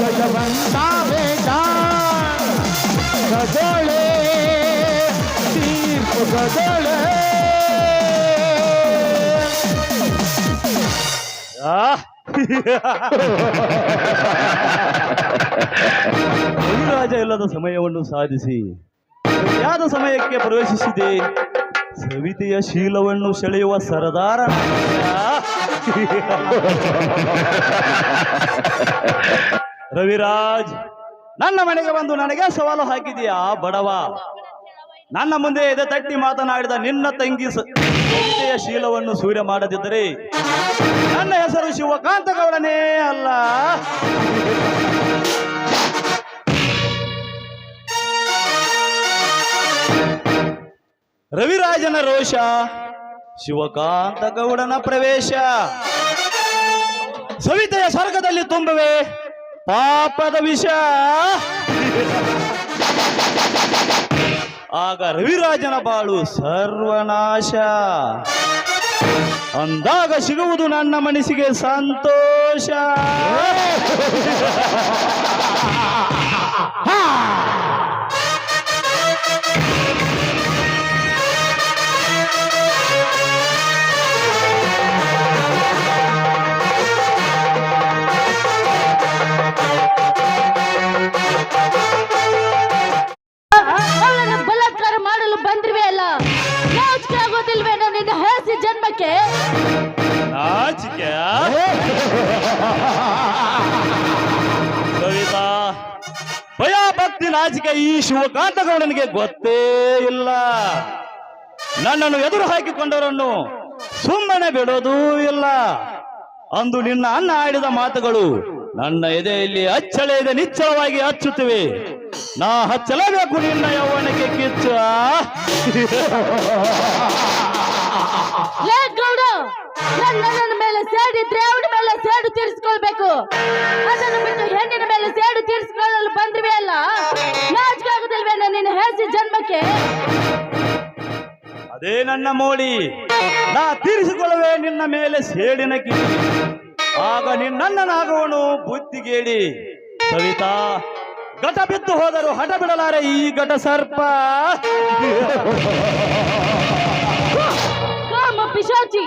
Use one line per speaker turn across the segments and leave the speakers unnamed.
ಜಯವಂತ ಬೇಡ ಗದಳೆ ತೀರ್ಪು ಗದಳೆ
ರಾಜ ಇಲ್ಲದ ಸಮಯವನ್ನು ಸಾಧಿಸಿ ಯಾದ ಸಮಯಕ್ಕೆ ಪ್ರವೇಶಿಸಿದೆ ಸವಿತೆಯ ಶೀಲವನ್ನು ಸೆಳೆಯುವ ಸರದಾರ ರವಿರಾಜ್ ನನ್ನ ಮನೆಗೆ ಬಂದು ನನಗೆ ಸವಾಲು ಹಾಕಿದೆಯಾ ಬಡವ ನನ್ನ ಮುಂದೆ ಎದೆ ತಟ್ಟಿ ಮಾತನಾಡಿದ ನಿನ್ನ ತಂಗಿ ಸವಿತೆಯ ಶೀಲವನ್ನು ಸೂರ್ಯ ಮಾಡದಿದ್ದರೆ ನನ್ನ ಹೆಸರು ಶಿವಕಾಂತ ಗೌಡನೇ ಅಲ್ಲ. ರವಿರಾಜನ ರೋಷ ಶಿವಕಾಂತ ಗೌಡನ ಪ್ರವೇಶ ಸವಿತೆಯ ಸ್ವರ್ಗದಲ್ಲಿ ತುಂಬುವೆ ಪಾಪದ ವಿಷ. ಆಗ ರವಿರಾಜನ ಬಾಳು ಸರ್ವನಾಶ. ಅಂದಾಗ ಸಿಗುವುದು ನನ್ನ ಮನಸ್ಸಿಗೆ ಸಂತೋಷ.
ಬಲಾತ್ಕಾರ ಮಾಡಲು ಬಂದ್ರಿವೆ ಅಲ್ಲ, ನಾಚಿಕೆ ಆಗೋದಿಲ್ವೇ ನನ್ನಿಂದ ಹೇಸಿ ಜನ್ಮಕ್ಕೆ?
ನಾಚಿಕೆ ಕವಿತಾ, ಭಯ ಭಕ್ತಿ ನಾಚಿಕೆ ಈ ಶಿವಕಾಂತ ಗೌಡನಿಗೆ ಗೊತ್ತೇ ಇಲ್ಲ. ನನ್ನನ್ನು ಎದುರು ಹಾಕಿಕೊಂಡವರನ್ನು ಸುಮ್ಮನೆ ಬಿಡೋದೂ ಇಲ್ಲ. ಅಂದು ನಿನ್ನ ಅಣ್ಣ ಆಡಿದ ಮಾತುಗಳು ನನ್ನ ಎದೆಯಲ್ಲಿ ಅಚ್ಚಳೆಯದೆ ನಿಚ್ಚಳವಾಗಿ ಹಚ್ಚುತ್ತಿವೆ. ನಾ ಹಚ್ಚಲೇಬೇಕು ನಿನ್ನ ಯೌವನಕ್ಕೆ ಕಿಚ್ಚು.
ಗೌಡ, ನನ್ನ ಮೇಲೆ ಸೇಡಿದ್ರೆ ಅವನ ಮೇಲೆ ಸೇಡು ತೀರಿಸಿಕೊಳ್ಬೇಕು. ಅದನ್ನು ಬಿಟ್ಟು ಹೆಣ್ಣಿನ ಮೇಲೆ ಸೇಡು ತೀರಿಸಿಕೊಳ್ಳಲು ಬಂದ್ರಿವೆ ಅಲ್ಲ, ನಾಚಿಕೆ ಆಗುದಿಲ್ವೇ ನಿನ್ನ ಹೇಸಿ ಜನ್ಮಕ್ಕೆ?
ಅದೇ ನನ್ನ ಮೋಡಿ, ನಾ ತೀರಿಸಿಕೊಳ್ಳುವೆ ನಿನ್ನ ಮೇಲೆ ಸೇಡಿನ ಕಿಚ್ಚು. ಆಗ ನಿನ್ನಣ್ಣನಾಗುವನು ಬುದ್ಧಿಗೇಡಿ. ಸವಿತಾ, ಘಟ ಬಿದ್ದು ಹೋದರೂ ಹಠ ಬಿಡಲಾರೆ ಈ ಘಟ ಸರ್ಪ.
ಕಾಮ ಪಿಶಾಚಿ,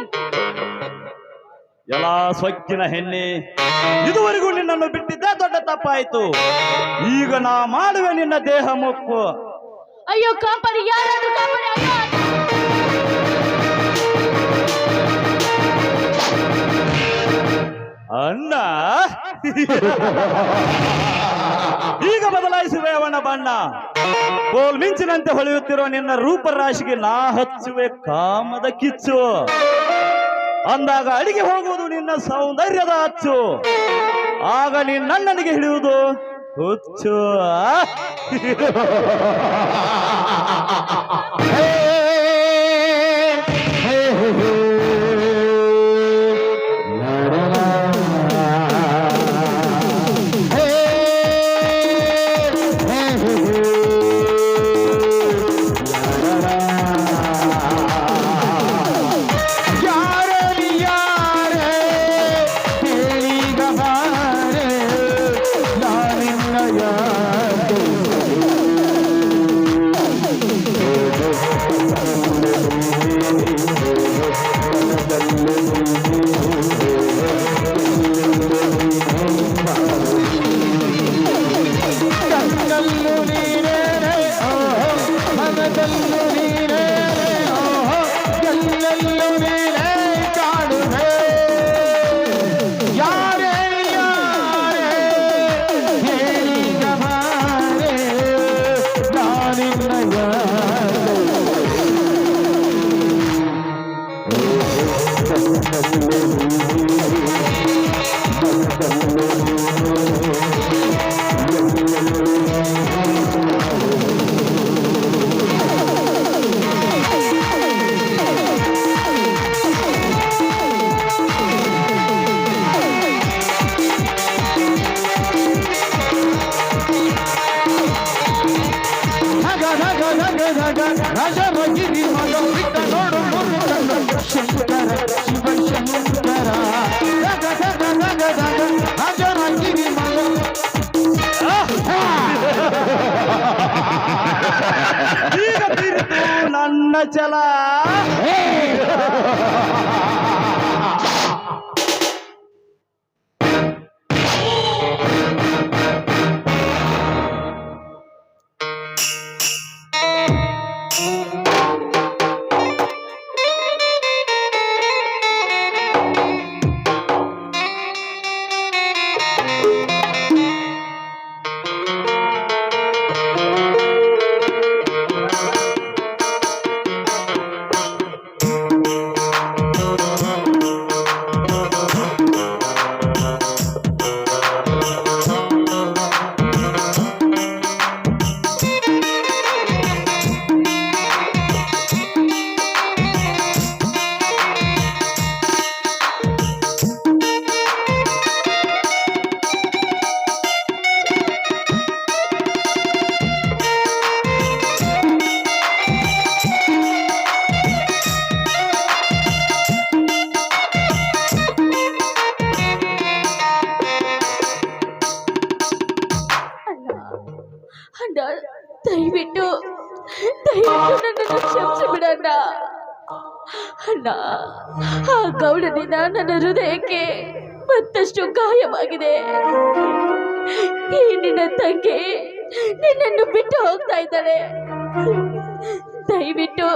ಎಲ್ಲ ಸೊಕ್ಕಿನ ಹೆಣ್ಣೆ, ಇದುವರೆಗೂ ನಿನ್ನನ್ನು ಬಿಟ್ಟಿದ್ದೇ ದೊಡ್ಡ ತಪ್ಪಾಯಿತು. ಈಗ ನಾ ಮಾಡುವೆ ನಿನ್ನ ದೇಹ ಮುಪ್ಪು.
ಅಯ್ಯೋ ಕಾಪಡಿ, ಯಾರಾದ್ರೂ ಕಾಪಡಿ. ಅಯ್ಯೋ
ಅಣ್ಣ, ಈಗ ಬದಲಾಯಿಸುವೆ ಅವನ ಬಣ್ಣ. ಗೋಲ್ ಮಿಂಚಿನಂತೆ ಹೊಳೆಯುತ್ತಿರುವ ನಿನ್ನ ರೂಪರಾಶಿಗೆ ನಾ ಹಚ್ಚುವೆ ಕಾಮದ ಕಿಚ್ಚು. ಅಂದಾಗ ಅಡಿಗೆ ಹೋಗುವುದು ನಿನ್ನ ಸೌಂದರ್ಯದ ಅಚ್ಚು. ಆಗ ನಿನ್ನಣ್ಣನಿಗೆ ಹಿಡಿಯುವುದು ಹುಚ್ಚು. ನನ್ನ ಛಲ.
ಅಣ್ಣ ದಯವಿಟ್ಟು ನನ್ನನ್ನು ಕ್ಷಮಿಸಿ ಬಿಡಣ್ಣ. ಅಣ್ಣ, ಆ ಗೌಡನಿಂದ ನನ್ನ ಹೃದಯಕ್ಕೆ ಮತ್ತಷ್ಟು ಗಾಯವಾಗಿದೆ. ಈ ನಿನ್ನ ತಂಗಿ ನಿನ್ನನ್ನು ಬಿಟ್ಟು ಹೋಗ್ತಾ ಇದ್ದಾಳೆ. ದಯವಿಟ್ಟು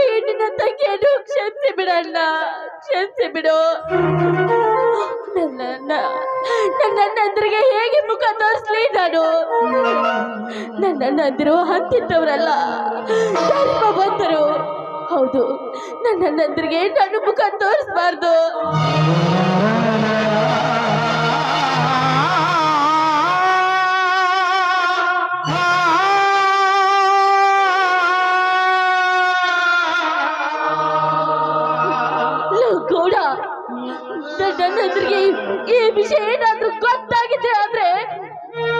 ಈ ನಿನ್ನ ತಂಗಿಯನ್ನು ಕ್ಷಮಿಸಿ ಬಿಡಣ್ಣ, ಕ್ಷಮಿಸಿ ಬಿಡು. ನನ್ನಂದ್ರಿಗೆ ಹೇಗೆ ಮುಖ ತೋರಿಸ್ಲಿ ನಾನು? ನನ್ನಂದಿರು ಅಂತಿದ್ದವರಲ್ಲ, ಧರ್ಮ ಬಂದರು. ಹೌದು, ನನ್ನಂದ್ರಿಗೆ ನಾನು ಮುಖ ತೋರಿಸ್ಬಾರ್ದು. ಗೌಡ, ನನ್ನಂದ್ರಿಗೆ ಈ ವಿಷಯ ಏನಾದ್ರೂ ಗೊತ್ತಾಗಿದೆ ಆದ್ರೆ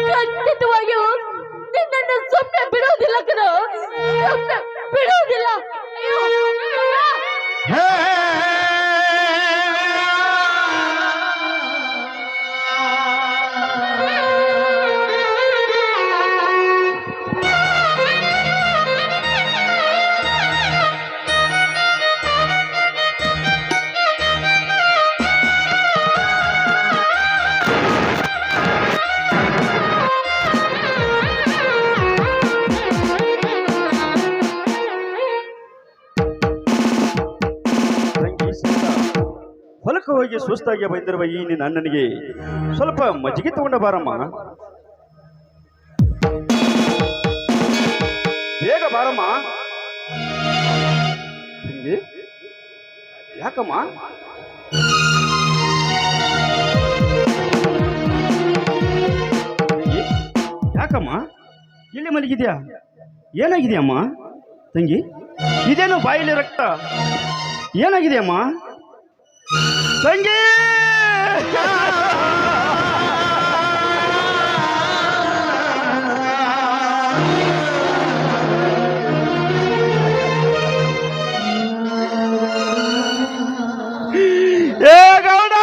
ಖಂಡಿತವಾಗಿಯೂ ನಿನ್ನನ್ನು ಸುಮ್ಮನೆ ಬಿಡೋದಿಲ್ಲ ಕಣೋ, ಸುಮ್ಮನೆ ಬಿಡೋದಿಲ್ಲ.
ಹೊಲಕ್ಕೆ ಹೋಗಿ ಸುಸ್ತಾಗಿ ಬಂದಿರುವ ಈ ನಿನ್ನ ಅಣ್ಣನಿಗೆ ಸ್ವಲ್ಪ ಮಜ್ಜಿಗೆ ತಗೊಂಡ ಬಾರಮ್ಮ, ಬೇಗ ಬಾರಮ್ಮ. ತಂಗಿ, ಯಾಕಮ್ಮ? ಯಾಕಮ್ಮ ಇಲ್ಲಿ ಮಲಗಿದ್ಯಾ? ಏನಾಗಿದೆಯಮ್ಮ ತಂಗಿ? ಇದೇನು ಬಾಯಿಲಿ ರಕ್ತ? ಏನಾಗಿದೆಯಮ್ಮ ತಂಗಿ? ಏ ಗೌಡ,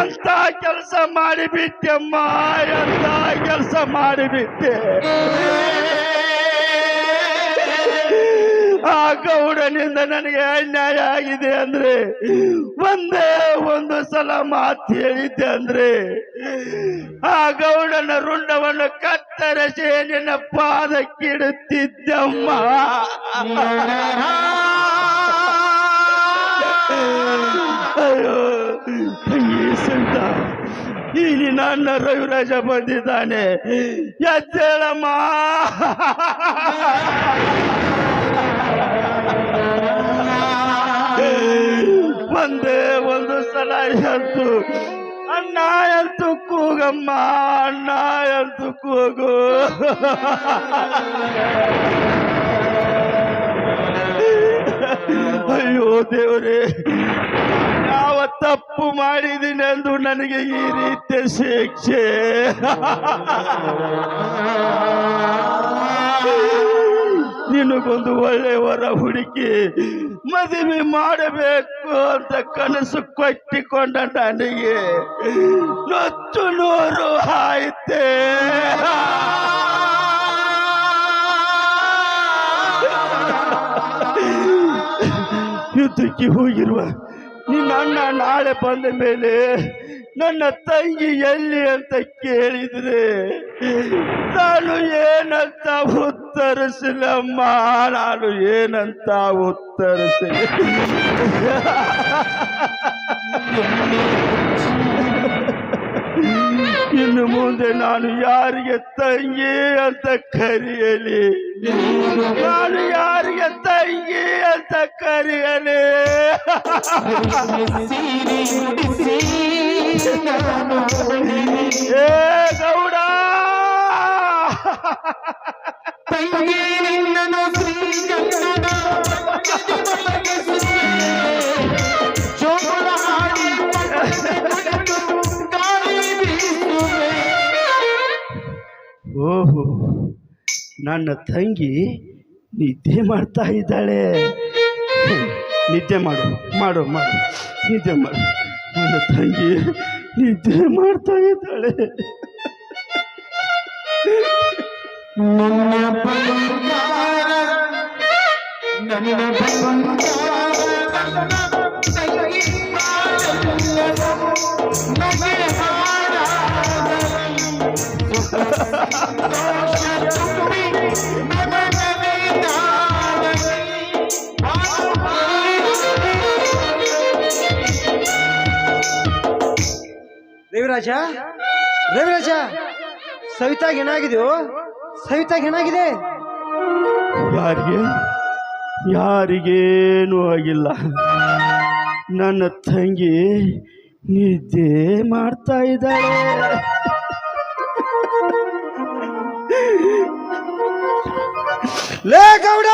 ಎಂತ ಕೆಲಸ ಮಾಡಿಬಿಟ್ಟೆಮ್ಮ, ಎಂತ ಕೆಲಸ ಮಾಡಿಬಿಟ್ಟೆ. ಆ ಗೌಡನಿಂದ ನನಗೆ ಅನ್ಯಾಯ ಆಗಿದೆ ಅಂದ್ರೆ ಒಂದೇ ಒಂದು ಸಲ ಮಾತು ಹೇಳಿದ್ದೆ ಅಂದ್ರೆ ಆ ಗೌಡನ ರುಂಡವನ್ನು ಕತ್ತರಿಸಿ ನಿನ್ನ ಪಾದಕ್ಕಿಡುತ್ತಿದ್ದಮ್ಮ. ಅಯ್ಯೋ ತಂಗಿ ಸಂತ, ಇಲ್ಲಿ ನನ್ನ ರವಿರಾಜ ಬಂದಿದ್ದಾನೆ, ಎದ್ದೇಳಮ್ಮ. ಒಂದೇ ಒಂದು ಸಲ ಎದ್ದು ಅಣ್ಣ ಎಂದು ಕೂಗಮ್ಮ, ಅಣ್ಣ ಎಂದು ಕೂಗು. ಅಯ್ಯೋ ದೇವರೇ, ಯಾವ ತಪ್ಪು ಮಾಡಿದ್ದೀನಿ ಎಂದು ನನಗೆ ಈ ರೀತಿಯ ಶಿಕ್ಷೆ. ನಿನಗೊಂದು ಒಳ್ಳೆ ವರ ಹುಡುಕಿ ಮದುವೆ ಮಾಡಬೇಕು ಅಂತ ಕನಸು ಕಟ್ಟಿಕೊಂಡ ನನಗೆ ನೊತ್ತು ನೂರು ಆಯ್ತೆ. ಯುದ್ಧಕ್ಕೆ ಹೋಗಿರುವ ನಿನ್ನ ಅಣ್ಣ ನಾಳೆ ಬಂದ ಮೇಲೆ ನನ್ನ ತಂಗಿ ಎಲ್ಲಿ ಅಂತ ಕೇಳಿದ್ರೆ ನಾನು ಏನಂತ ಉತ್ತರಿಸಲಮ್ಮ, ನಾನು ಏನಂತ ಉತ್ತರಿಸಲಿ? ಇನ್ನು ಮುಂದೆ ನಾನು ಯಾರಿಗೆ ತಂಗಿ ಅಂತ ಕರೆಯಲಿ? ನಾನು ಯಾರಿಗೆ ತಂಗಿ ಅಂತ ಕರೆಯಲಿ? ಏ ಗೌಡ, ಓಹೋ, ನನ್ನ ತಂಗಿ ನಿದ್ದೆ ಮಾಡ್ತಾ ಇದ್ದಾಳೆ. ನಿದ್ದೆ ಮಾಡು ಮಾಡು ಮಾಡು, ನಿದ್ದೆ ಮಾಡು. ನನ್ನ ತಂಗಿ ನಿದ್ದೆ ಮಾಡ್ತಾ ಇದ್ದಾಳೆ.
ರವಿರಾಜ, ರವಿರಾಜ, ಸವಿತಾಗ ಏನಾಗಿದೆಯೋ? ಸವಿತಾಗ ಏನಾಗಿದೆ?
ಯಾರಿಗೇನೂ ಆಗಿಲ್ಲ. ನನ್ನ ತಂಗಿ ನಿದ್ದೆ ಮಾಡ್ತಾ ಇದ್ದಾಳೆ.
ಲೇ ಗೌಡ,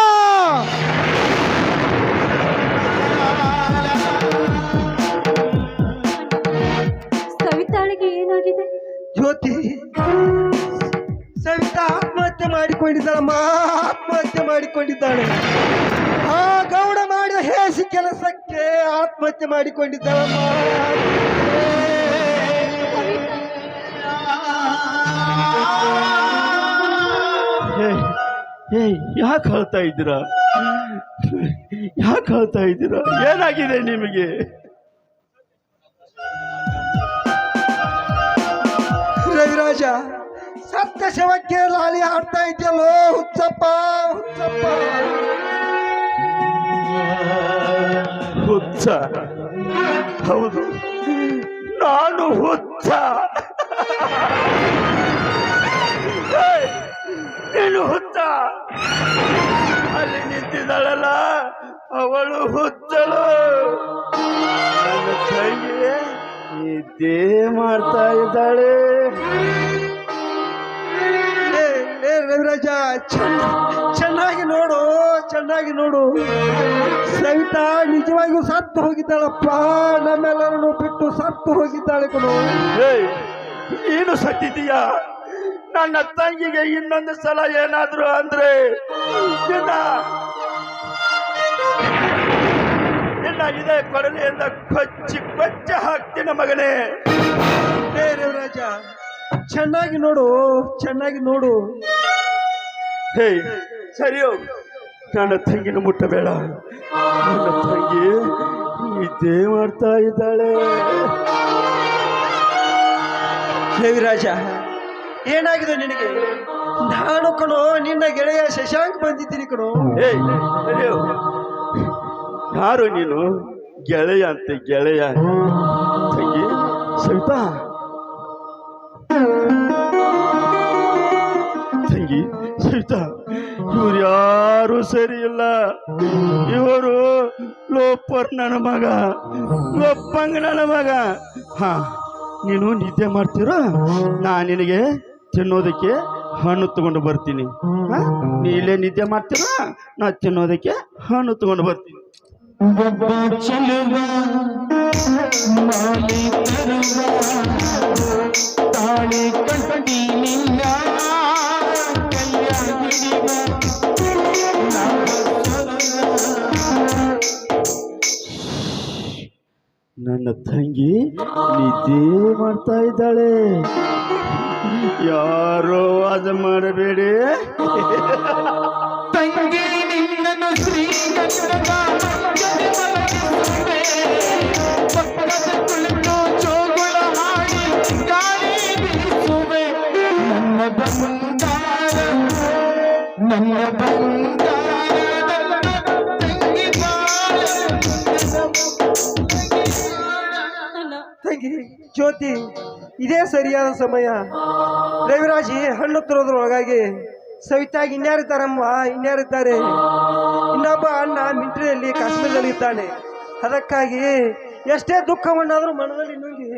ಸವಿತಾಳಿಗೆ ಏನಾಗಿದೆ?
ಜ್ಯೋತಿ, ಸವಿತಾ ಆತ್ಮಹತ್ಯೆ ಮಾಡಿಕೊಂಡಿದ್ದಾಳಮ್ಮ, ಆತ್ಮಹತ್ಯೆ ಮಾಡಿಕೊಂಡಿದ್ದಾಳೆ. ಆ ಗೌಡ ಮಾಡಿದ ಹೇಸಿ ಕೆಲಸಕ್ಕೆ ಆತ್ಮಹತ್ಯೆ ಮಾಡಿಕೊಂಡಿದ್ದಾಳಮ್ಮ.
ಯಾಕೆ ಹೇಳ್ತಾ ಇದ್ದೀರಾ? ಯಾಕೆ ಹೇಳ್ತಾ ಇದ್ದೀರಾ? ಏನಾಗಿದೆ ನಿಮಗೆ?
ರವಿರಾಜ, ಸತ್ಯ ಶವಕ್ಕೆ ಲಾಲಿ ಹಾಡ್ತಾ ಇದೆಯಲ್ಲೋ ಹುಚ್ಚಪ್ಪ, ಹುಚ್ಚಪ್ಪ.
ಹುಚ್ಚ? ಹೌದು, ನಾನು ಹುಚ್ಚ. ನೀನು ಹುಚ್ಚ? ಅಲ್ಲಿ ನಿಂತಿದ್ದಾಳಲ್ಲ ಅವಳು ಹುಚ್ಚಳು. ನನ್ನ ತಂಗಿ ನಿದ್ದೆ ಮಾಡ್ತಾ ಇದ್ದಾಳೆ.
ರವಿರಾಜ, ಚೆನ್ನಾಗಿ ನೋಡು, ಚೆನ್ನಾಗಿ ನೋಡು. ಸವಿತಾ ನಿಜವಾಗಿಯೂ ಸತ್ತು ಹೋಗಿದ್ದಾಳಪ್ಪ, ನಮ್ಮೆಲ್ಲರನ್ನು ಬಿಟ್ಟು ಸತ್ತು ಹೋಗಿದ್ದಾಳೆ ಕಣೋ.
ನೀನು ಸತ್ತಿದೀಯಾ? ನನ್ನ ತಂಗಿಗೆ ಇನ್ನೊಂದು ಸಲ ಏನಾದ್ರು ಅಂದ್ರೆ ನಿನ್ನ ಇದೇ ಕೊಡಲಿಯಿಂದ ಕೊಚ್ಚಿ ಕೊಚ್ಚ ಹಾಕ್ತೀನ ಮಗನೇ.
ರವಿರಾಜ, ಚೆನ್ನಾಗಿ ನೋಡು, ಚೆನ್ನಾಗಿ ನೋಡು.
ಹೇ, ಸರಿಯೋ, ನನ್ನ ತಂಗಿನ ಮುಟ್ಟಬೇಡ. ನನ್ನ ತಂಗಿ ನಿದ್ದೆ ಮಾಡ್ತಾ ಇದ್ದಾಳೆ.
ರವಿರಾಜ, ಏನಾಗಿದೆ ನಿನಗೆ? ನಾನು ಕಣೋ ನಿನ್ನ ಗೆಳೆಯ ಶಶಾಂಕ್ ಬಂದಿದ್ದೀನಿ ಕಣೋ.
ಸರಿಯೋ, ಯಾರು ನೀನು? ಗೆಳೆಯ ಅಂತೆ, ಗೆಳೆಯ. ತಂಗಿ ಸವಿತಾ, ತಂಗಿ ಸವಿತಾ, ಇವ್ರು ಯಾರು ಸರಿ ಇಲ್ಲ. ಇವರು ಲೋಪರ್ ನನ್ನ ಮಗ, ಲೋಪಂಗ ನನ್ನ ಮಗ. ಹಾ, ನೀನು ನಿದ್ದೆ ಮಾಡ್ತೀರೋ? ನಾನು ನಿನಗೆ ತಿನ್ನೋದಕ್ಕೆ ಹಣ್ಣು ತಗೊಂಡು ಬರ್ತೀನಿ. ನೀ ಇಲ್ಲೇ ನಿದ್ದೆ ಮಾಡ್ತೀರೋ? ನಾ ತಿನ್ನೋದಕ್ಕೆ ಹಣ್ಣು ತಗೊಂಡು ಬರ್ತೀನಿ.
ತಾಳಿ ಕಟ್ಟಿ ನಿನ್ನ ಕೈಯ ಹಿಡಿದ
ನನ್ನ ತಂಗಿ ನಿದ್ದೆ ಮಾಡ್ತಾ ಇದ್ದಾಳೆ. ಯಾರೋ ವಾದ ಮಾಡಬೇಡಿ.
ತಂಗಿ ನಿನ್ನನ್ನು ಶ್ರೀಗಂಧದ ಮಂಜರಿ ಮಲಗಿಸುವೆ. ಪಕ್ಕದ ಕುಳಿತು ಜೋಗುಳ ಹಾಡಿ ಗಾಳಿ ಬೀಸುವೆ. ನನ್ನ ಬಂಗಾರ ನನ್ನ ಬಂಗಾರ ತಂಗಿ
ತಂಗಿ ಜ್ಯೋತಿ, ಇದೇ ಸರಿಯಾದ ಸಮಯ. ರವಿರಾಜಿ ಹಣ್ಣು ತರೋದ್ರೊಳಗಾಗಿ ಸವಿತಾಗಿ ಇನ್ಯಾರಿದ್ದಾರಮ್ಮ, ಇನ್ಯಾರಿದ್ದಾರೆ? ಇನ್ನೊಬ್ಬ ಅಣ್ಣ ಮಿಲಿಟರಿಯಲ್ಲಿ ಕಾಶ್ಮೀರದಲ್ಲಿ ಇದ್ದಾನೆ. ಅದಕ್ಕಾಗಿ ಎಷ್ಟೇ ದುಃಖವನ್ನಾದರೂ ಮನದಲ್ಲಿ ನುಂಗಿ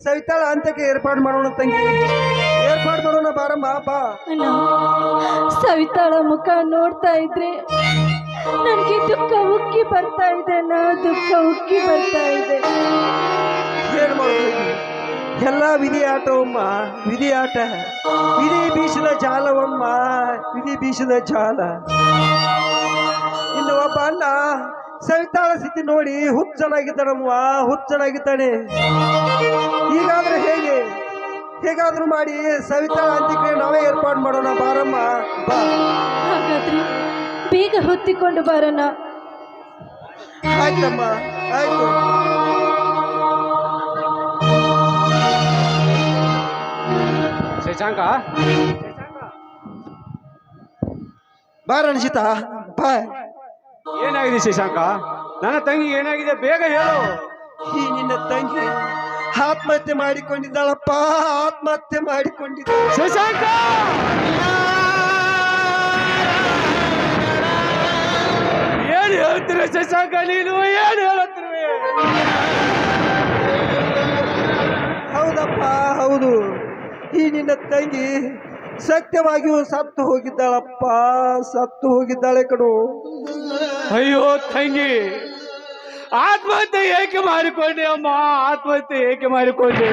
ಸವಿತಾಳ ಅಂತ್ಯಕ್ಕೆ ಏರ್ಪಾಡು ಮಾಡೋಣ ತಂಗಿ, ಏರ್ಪಾಡು ಮಾಡೋಣ. ಬಾರಮ್ಮ ಬಾ.
ಅಣ್ಣ, ಸವಿತಾಳ ಮುಖ ನೋಡ್ತಾ ಇದ್ರೆ ನನಗೆ ದುಃಖ ಉಕ್ಕಿ ಬರ್ತಾ ಇದೆ ಅಣ್ಣ, ದುಃಖ ಉಕ್ಕಿ ಬರ್ತಾ ಇದೆ.
ಏನು ಮಾಡೋದು? ಎಲ್ಲ ವಿಧಿ ಆಟವಮ್ಮ, ವಿಧಿ ಆಟ. ವಿಧಿ ಬೀಸಿದ ಜಾಲವಮ್ಮ, ವಿಧಿ ಬೀಸಿದ ಜಾಲ. ಇನ್ನು ಒಬ್ಬ ಅಣ್ಣ ಸವಿತಾಳ ಸ್ಥಿತಿ ನೋಡಿ ಹುಚ್ಚನಾಗಿದ್ದಾನಮ್ಮ, ಹುಚ್ಚನಾಗಿದ್ದಾನೆ. ಹೀಗಾದ್ರೆ ಹೇಗೆ? ಹೇಗಾದ್ರೂ ಮಾಡಿ ಸವಿತಾಳ ಅಂತ್ಯಕ್ರಿಯೆ ನಾವೇ ಏರ್ಪಾಡು ಮಾಡೋಣ. ಬಾರಮ್ಮ ಬಾ.
ಹಾಗಾದ್ರೆ ಬೇಗ ಹೊತ್ತಿಕೊಂಡು ಬರೋಣ.
ಆಯ್ತಮ್ಮ, ಆಯ್ತು.
ಶಶಾಂಕ,
ಬಾ ರಣಜಿತಾ, ಬಾ.
ಏನಾಗಿದೆ ಶಶಾಂಕ? ನನ್ನ ತಂಗಿ ಏನಾಗಿದೆ? ಬೇಗ ಹೇಳು.
ಈ ನಿನ್ನ ತಂಗಿ ಆತ್ಮಹತ್ಯೆ ಮಾಡಿಕೊಂಡಿದ್ದಾಳಪ್ಪ, ಆತ್ಮಹತ್ಯೆ ಮಾಡಿಕೊಂಡಿದ್ದಾಳೆ.
ಶಶಾಂಕ, ಏನ್ ಹೇಳ್ತೀರ ಶಶಾಂಕ? ನೀನು ಏನ್ ಹೇಳುತ್ತಿರುವೆ?
ಹೌದಪ್ಪ, ಹೌದು. ಈ ನಿನ್ನ ತಂಗಿ ಸತ್ಯವಾಗಿಯೂ ಸತ್ತು ಹೋಗಿದ್ದಾಳಪ್ಪ, ಸತ್ತು ಹೋಗಿದ್ದಾಳೆ ಕಣು.
ಅಯ್ಯೋ ತಂಗಿ, ಆತ್ಮಹತ್ಯೆ ಏಕೆ ಮಾಡಿಕೊಂಡೆ ಅಮ್ಮ? ಆತ್ಮಹತ್ಯೆ ಏಕೆ ಮಾಡಿಕೊಂಡೆ?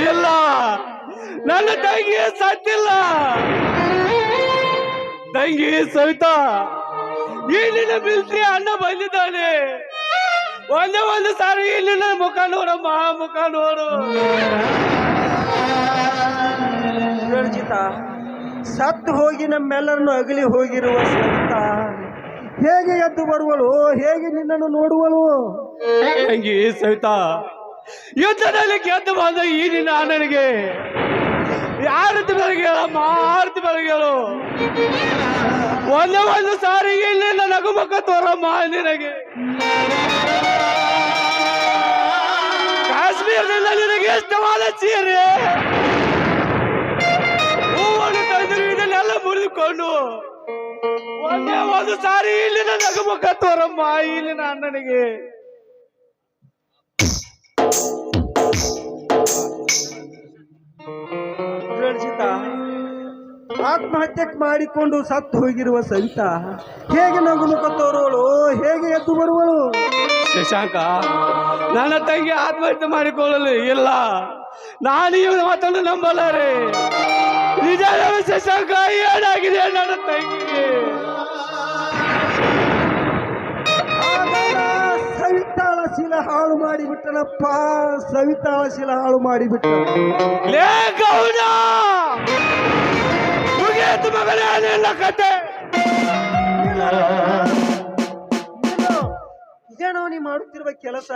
ಇಲ್ಲ, ನನ್ನ ತಂಗಿ ಸತ್ತಿಲ್ಲ. ತಂಗಿ ಸವಿತಾ, ಈ ನಿನ್ನ ಮಿಲ್ಟ್ರಿ ಅಣ್ಣ ಬಂದಿದ್ದಾನೆ. ಒಂದೇ ಒಂದು ಸಾರಿ ಇಲ್ಲಿ ನನ್ನ ಮುಖ ನೋಡಮ್ಮ, ಮುಖ ನೋಡು.
ರಣಜಿತಾ, ಸತ್ತು ಹೋಗಿ ನಮ್ಮೆಲ್ಲರನ್ನು ಅಗಲಿ ಹೋಗಿರುವ ಸವಿತಾ ಹೇಗೆ ಎದ್ದು ಬರುವಳು? ಹೇಗೆ ನಿನ್ನನ್ನು ನೋಡುವಳು?
ತಂಗಿ ಸವಿತಾ, ಯುದ್ಧದಲ್ಲಿ ಗೆದ್ದು ಬಂದ ಈ ನಿನ್ನ ಅಣ್ಣನಿಗೆ ಯಾರತಿ ಬೆಳಗ್ಯಾಳಮ್ಮ, ಆರತಿ ಬೆಳಗ್ಯಾಳು. ಒಂದೇ ಒಂದು ಸಾರಿ ಇಲ್ಲಿ ನಗು ಮುಖ ತೋರಮ್ಮ ನಿನಗೆ. ಕಾಶ್ಮೀರದಿಂದ ನಿನಗೆ ಇಷ್ಟವಾದ ಸೀರೆ ಹೂವನ್ನು ತಂದಿರು, ಇದನ್ನೆಲ್ಲ ಮುರಿದುಕೊಂಡು ಒಂದೇ ಒಂದು ಸಾರಿ ಇಲ್ಲಿನ ನಗು ಮುಖ ತೋರಮ್ಮ ಇಲ್ಲಿನ ಅಣ್ಣನಿಗೆ.
ರಣಜಿತಾ, ಆತ್ಮಹತ್ಯೆ ಮಾಡಿಕೊಂಡು ಸತ್ತು ಹೋಗಿರುವ ಸವಿತಾ ಹೇಗೆ ನಗು ಮುಖ ತೋರುವಳು? ಹೇಗೆ ಎದ್ದು ಬರುವಳು?
ಶಶಾಂಕ, ನನ್ನ ತಂಗಿ ಆತ್ಮಹತ್ಯೆ ಮಾಡಿಕೊಳ್ಳಲು ಇಲ್ಲ. ನಾನು ಈ ಮಾತನ್ನು ನಂಬಲಾರೆ. ನಿಜ ಹೇಳು ಶಶಾಂಕ, ಏನಾಗಿದೆ ನನ್ನ ತಂಗಿಗೆ?
ಸವಿತಾಳ ಶೀಲ ಹಾಳು ಮಾಡಿಬಿಟ್ಟನಪ್ಪ, ಸವಿತಾಳ ಶೀಲ ಹಾಳು ಮಾಡಿಬಿಟ್ಟ.
ಲೇ ಗೌಡ, ಮುಗಿಯಿತು ಮಗನೇ ನಿನ್ನ ಕತೆ.
ಇದೇನೋ ನೀ ಮಾಡುತ್ತಿರುವ ಕೆಲಸ?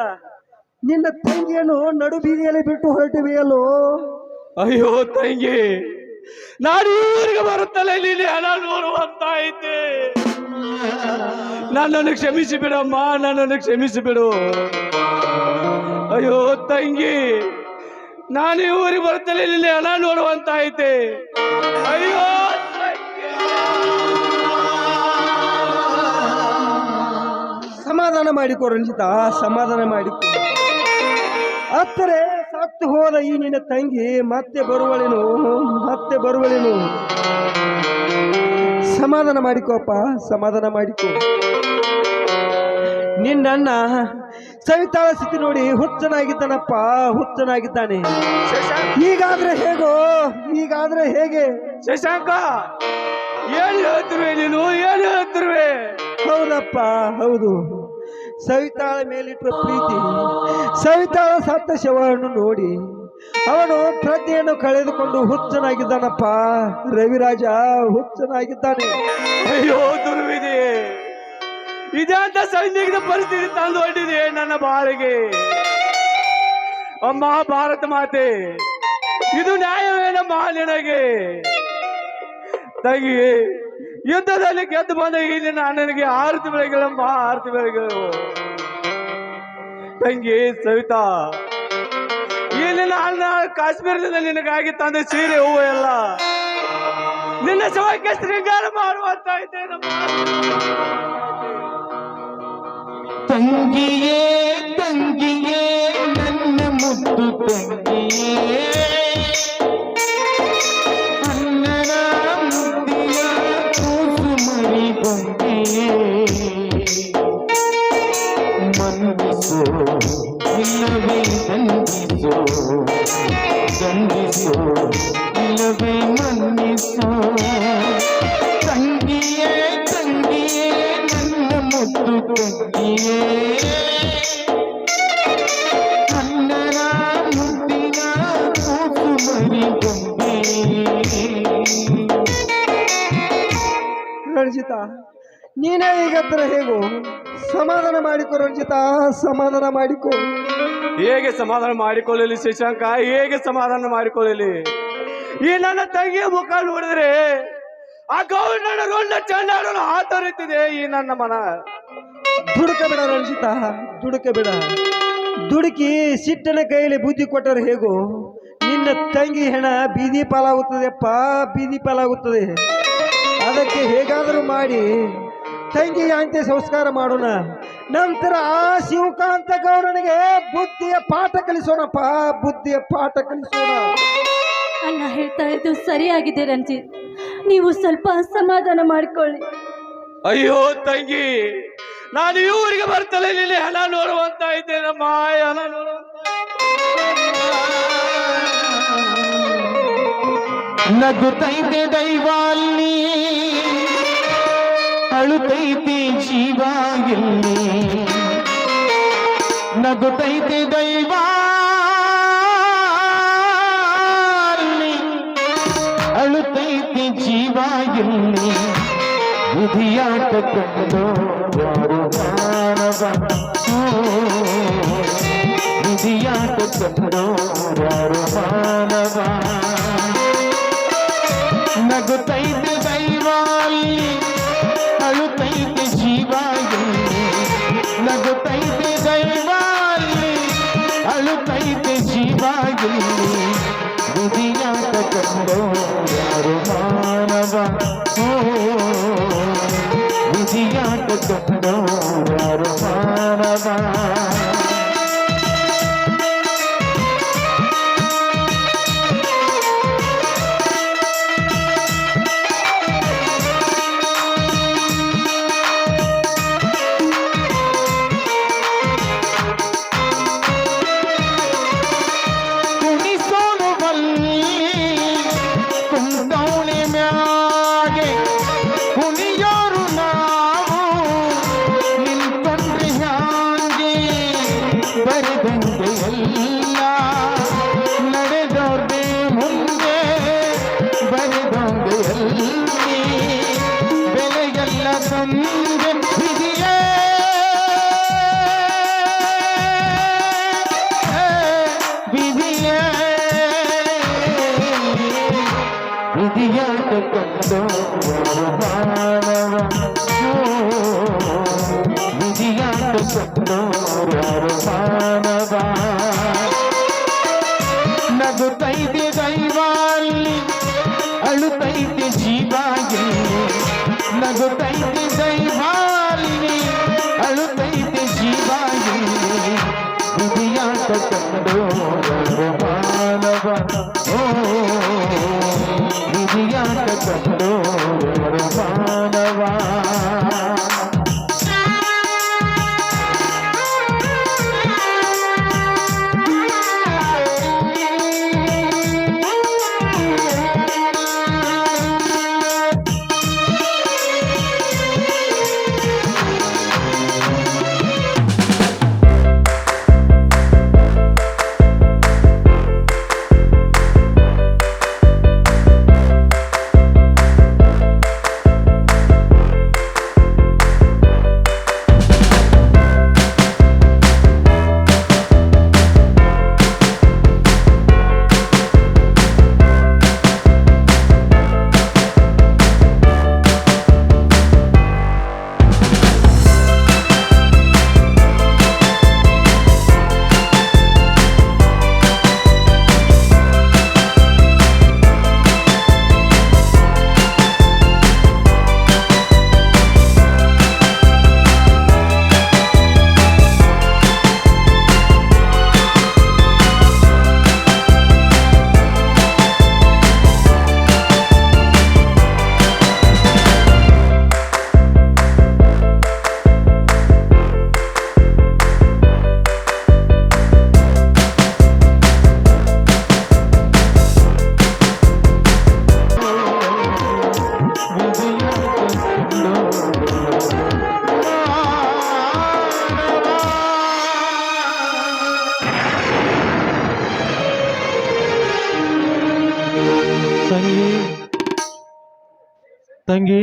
ನಿನ್ನ ತಂಗಿಯನ್ನು ನಡು ಬೀದಿಯಲ್ಲಿ ಬಿಟ್ಟು ಹೊರಟಿವೆಯಲ್ಲೋ?
ಅಯ್ಯೋ ತಂಗಿ, ನಾನು ಊರಿಗೆ ಬರುತ್ತಲೇ ನೀನು ಹಣ ನೋಡುವಂತಾಯಿತೆ. ನನ್ನನ್ನು ಕ್ಷಮಿಸಿ ಬಿಡಮ್ಮ, ನನ್ನನ್ನು ಕ್ಷಮಿಸಿ ಬಿಡು. ಅಯ್ಯೋ ತಂಗಿ, ನಾನು ಈ ಊರಿಗೆ ಬರುತ್ತಲೇ ನಿನ್ನೆ ಹಣ ನೋಡುವಂತಾಯಿತೆ. ಅಯ್ಯೋ ತಂಗಿ.
ಸಮಾಧಾನ ಮಾಡಿಕೊ ರಂಜಿತಾ, ಸಮಾಧಾನ ಮಾಡಿಕೊ. ಅತ್ತರೆ ಸತ್ತು ಹೋದ ಈ ನಿನ್ನ ತಂಗಿ ಮತ್ತೆ ಬರುವಳೇನು, ಮತ್ತೆ ಬರುವಳೇನು? ಸಮಾಧಾನ ಮಾಡಿಕೋಪ್ಪ, ಸಮಾಧಾನ ಮಾಡಿಕೊ. ನಿನ್ನಣ್ಣ ಸವಿತಾಳ ಸ್ಥಿತಿ ನೋಡಿ ಹುಚ್ಚನಾಗಿದ್ದಾನಪ್ಪ, ಹುಚ್ಚನಾಗಿದ್ದಾನೆ. ಹೀಗಾದ್ರೆ ಹೇಗೋ? ಹೀಗಾದ್ರೆ ಹೇಗೆ?
ಶಶಾಂಕ, ಏನ್ ಹೇಳ್ತಿರುವೆ ನೀನು, ಏನ್ ಹೇಳ್ತಿರುವೆ?
ಹೌದಪ್ಪ ಹೌದು. ಸವಿತಾಳ ಮೇಲಿಟ್ಟ ಪ್ರೀತಿ, ಸವಿತಾಳ ಸತ್ತ ಶವವನ್ನು ನೋಡಿ ಅವನು ಪ್ರಜ್ಞೆಯನ್ನು ಕಳೆದುಕೊಂಡು ಹುಚ್ಚನಾಗಿದ್ದಾನಪ್ಪ. ರವಿರಾಜ ಹುಚ್ಚನಾಗಿದ್ದಾನೆ.
ಅಯ್ಯೋ ದುರ್ವಿಧಿ, ಇದಂತ ಸಂದಿಗ್ಧ ಪರಿಸ್ಥಿತಿ ತಂದು ಹೊಟ್ಟಿದೆ ನನ್ನ ಬಾಳಿಗೆ. ಅಮ್ಮ ಭಾರತ ಮಾತೆ, ಇದು ನ್ಯಾಯವೇನಮ್ಮ ನಿನಗೆ? ತಂಗಿ, ಯುದ್ಧದಲ್ಲಿ ಗೆದ್ದು ಬಂದ ಇಲ್ಲಿ ನನಗೆ ಆರತಿ ಬೆಳೆಗಳಮ್ಮ, ಆರತಿ ಬೆಳೆಗಳು. ತಂಗಿ ಸವಿತಾ, ಇಲ್ಲಿ ನಾನು ಕಾಶ್ಮೀರದಿಂದ ನಿನಗಾಗಿ ತಂದ ಸೀರೆ ಹೂವು ಎಲ್ಲ ನಿನ್ನ ಶವಕ್ಕೆ ಶೃಂಗಾರ ಮಾಡುವಂತ ಇದ್ದೇನಮ್ಮ.
ತಂಗಿಯೇ ತಂಗಿಯೇ ನನ್ನ ಮುದ್ದು ತಂಗಿಯೇ, ಅನ್ನನ ಮುದ್ದಿಯ ಕೂಸು ಮರಿ ಗೊಂಗಿಯೇ, ಮನ್ನಿಸೋ ಇಲ್ಲವೇ ದಂಡಿಸೋ, ದಂಡಿಸೋ ಇಲ್ಲವೇ ಮನ್ನಿಸೋ. ತಂಗಿಯೇ ತಂಗಿಯೇ ನನ್ನ ಮುದ್ದು ತಂಗಿಯೇ, ಅನ್ನನ ಮುದ್ದಿನ ಕೂಸು ಮರಿ ಗೊಂಗಿಯೇ.
ರಂಜಿತಾ, ನೀನೇ ಈಗತ್ರ ಹೇಗೋ ಸಮಾಧಾನ ಮಾಡಿಕೊ ರಂಜಿತಾ, ಸಮಾಧಾನ ಮಾಡಿಕೊ.
ಹೇಗೆ ಸಮಾಧಾನ ಮಾಡಿಕೊಳ್ಳಲಿ ಶಶಾಂಕ, ಹೇಗೆ ಸಮಾಧಾನ ಮಾಡಿಕೊಳ್ಳಲಿ? ಈ ನನ್ನ ತಂಗಿಯ ಮುಖ ನೋಡಿದ್ರೆ ಆ ಗೌರನ ರೋಡ್ನ ಚಂಡಾಡಲು ಹಾತೊರೆತಿದೆ ಈ ನನ್ನ ಮನ.
ದುಡುಕಬೇಡ ರಂಜಿತಾ, ದುಡುಕಬೇಡ. ದುಡುಕಿ ಸಿಟ್ಟನ ಕೈಯಲ್ಲಿ ಬುದ್ಧಿ ಕೊಟ್ಟರೆ ಹೇಗೋ ನಿನ್ನ ತಂಗಿ ಹೆಣ ಬೀದಿ ಪಾಲಾಗುತ್ತದೆಪ್ಪ, ಬೀದಿ ಪಾಲಾಗುತ್ತದೆ. ಅದಕ್ಕೆ ಹೇಗಾದರೂ ಮಾಡಿ ತಂಗಿಗೆ ಅಂತ್ಯ ಸಂಸ್ಕಾರ ಮಾಡೋಣ. ನಂತರ ಆ ಶಿವಕಾಂತ ಗೌಡನಿಗೆ ಬುದ್ಧಿಯ ಪಾಠ ಕಲಿಸೋಣಪ್ಪ, ಬುದ್ಧಿಯ ಪಾಠ ಕಲಿಸೋಣ.
ಅಣ್ಣ ಹೇಳ್ತಾ ಇದ್ದು ಸರಿಯಾಗಿದೆ ರಂಜಿತ್, ನೀವು ಸ್ವಲ್ಪ ಸಮಾಧಾನ ಮಾಡಿಕೊಳ್ಳಿ.
ಅಯ್ಯೋ ತಂಗಿ, ನಾನು ಈ ಊರಿಗೆ ಬರ್ತಲೇ ನಿನ್ನ ಹಣ ನೋಡುವಂತ ಇದ್ದೇನಮ್ಮ, ಹಣ ನೋಡುವಂತ.
ನಗುತ್ತೈತೆ ದೈವಾಲ್ಲಿ, ಅಳುತ್ತೈತೆ ಜೀವ ಇಲ್ಲಿ, ನಗುತ್ತೈತೆ ದೈವಾಲ್ಲಿ, ಅಳುತ್ತೈತೆ ಜೀವ ಇಲ್ಲಿ. ವಿಧಿಯಾಟ ಕಂಡು ಯಾರು ಮಾನವ, ವಿಧಿಯಾಟ ಕಂಡು ಯಾರು ಮಾನವ. ನಗುತ್ತೈತೆ ದೈವಾಲ್ಲಿ, ಅಳುತ್ತೈತೆ ಜೀವ ಇಲ್ಲಿ, ನಗುತ್ತೈತೆ ದೈವಾಲ್ಲಿ, ಅಳುತ್ತೈತೆ ಜೀವ ಇಲ್ಲಿ. ವಿಧಿಯಾಟ ಕಂಡು ಯಾರು ಮಾನವ, ವಿಧಿಯಾಟ ಕಂಡು ಯಾರು ಮಾನವ. ವಿಧಿಯಾಟ ಕಂಡು ಮಾನವ, ವಿಧಿಯಾಟ ಕಂಡು ಮಾನವ. ನಗುತ್ತೈತೆ ದೈವಾಲ್ಲಿ, ಅಳುತ್ತೈತೆ ಜೀವ ಇಲ್ಲಿ, ನಗುತ್ತೈತೆ ದೈವಾಲ್ಲಿ, ಅಳುತ್ತೈತೆ ಜೀವ ಇಲ್ಲಿ. ವಿಧಿಯಾಟ ಕಂಡು ಮಾನವ, ವಿಧಿಯಾಟ ಕಂಡು ಮಾನವ.
ತಂಗಿ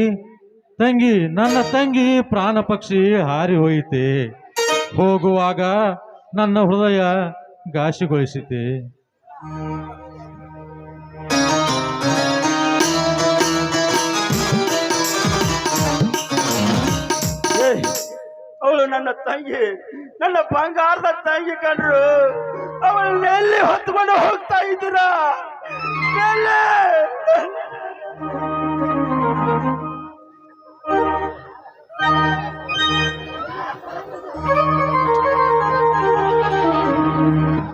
ತಂಗಿ ನನ್ನ ತಂಗಿ ಪ್ರಾಣ ಪಕ್ಷಿ ಹಾರಿ ಹೋಯಿತೆ, ಹೋಗುವಾಗ ನನ್ನ ಹೃದಯ ಘಾಸಿಗೊಳಿಸಿತೆ.
ಅವಳು ನನ್ನ ತಂಗಿ, ನನ್ನ ಬಂಗಾರದ ತಂಗಿ ಕಂಡ್ರು. ಅವಳನ್ನೆಲ್ಲಿ ಹೊತ್ಕೊಂಡು ಹೋಗ್ತಾ ಇದ್ದೀರಾ?